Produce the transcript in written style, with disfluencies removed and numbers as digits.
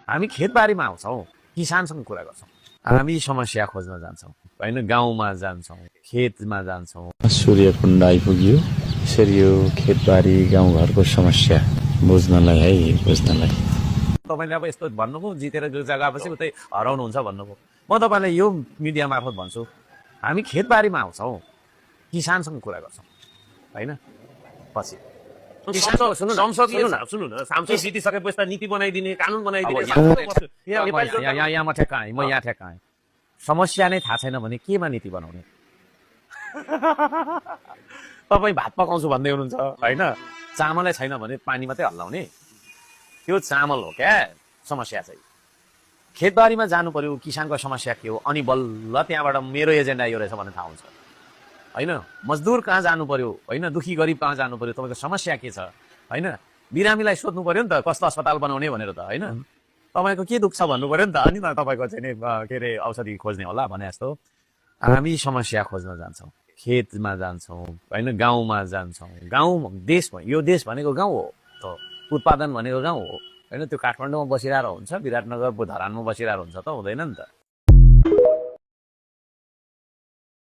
हामी खेतबारीमा आउँछौँ, किसानसँग कुरा गर्छौँ, हामी समस्या खोज्न जान्छौँ होइन, गाउँमा जान्छौँ, खेतमा जान्छौँ। सूर्यकुण्ड आइपुग्यो। यसरी यो खेतबारी गाउँघरको समस्या बुझ्नलाई है, बुझ्नलाई तपाईँले अब यस्तो भन्नुभयो, जितेर जो जग्गापछि उतै हराउनुहुन्छ भन्नुभयो। म तपाईँलाई यो मिडिया मार्फत भन्छु, हामी खेतबारीमा आउँछौँ, किसानसँग कुरा गर्छौँ होइन। पछि सुन्नु न, सांसद जितिसकेपछि त नीति बनाइदिने, कानुन बनाइदिने। यहाँ म ठेक्का आएँ, म यहाँ ठेक्का आएँ। समस्या नै थाहा छैन भने केमा नीति बनाउने? तपाईँ भात पकाउँछु भन्दै हुनुहुन्छ होइन, चामलै छैन भने पानी मात्रै हल्लाउने, त्यो चामल हो क्या समस्या चाहिँ। खेतबारीमा जानु पर्यो, किसानको समस्या के हो, अनि बल्ल त्यहाँबाट मेरो एजेन्डा यो रहेछ भन्ने थाहा हुन्छ होइन। मजदुर कहाँ जानु पर्यो होइन, दुखी गरिब कहाँ जानु पर्यो, तपाईँको समस्या के छ होइन। बिरामीलाई सोध्नु पर्यो नि त कस्तो अस्पताल बनाउने भनेर त होइन, तपाईँको के दुःख छ भन्नु पर्यो नि त, अनि तपाईँको चाहिँ नि के अरे औषधि खोज्ने होला भने जस्तो। हामी समस्या खोज्न जान्छौँ, खेतमा जान्छौँ होइन, गाउँमा जान्छौँ। गाउँ देश, यो देश भनेको गाउँ हो त, उत्पादन भनेको गाउँ हो होइन। त्यो काठमाडौँमा बसिरहेको हुन्छ, विराटनगर धरानमा बसिरहेको हुन्छ त, हुँदैन नि त।